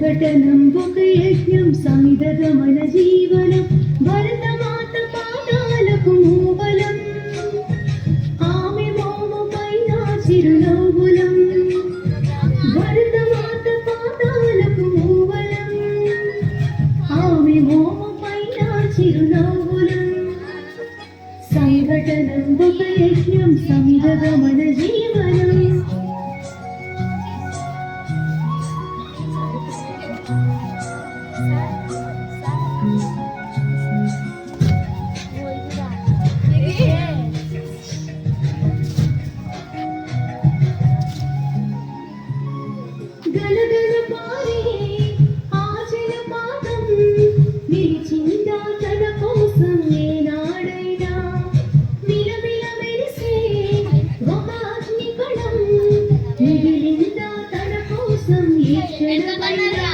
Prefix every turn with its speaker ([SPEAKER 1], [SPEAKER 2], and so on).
[SPEAKER 1] సంఘటనం ఒక యజ్ఞం సమిదగమన జీవనం భరతమాత పాదాలకు మూవలం ఆమె మోము పైన చిరునవ్వులం భరతమాత పాదాలకు మూవలం ఆమె మోము పైన చిరునవ్వులం సంఘటనం ఒక యజ్ఞం సమిదగమన జీవనం గలగల పారే ఆశల పాదం నిలిచిందా తన కోసం ఏనాడైనా మిలమిల మెరిసే ఒక అగ్ని కణం మిగిలిందా తన కోసం ఈ క్షణమైనా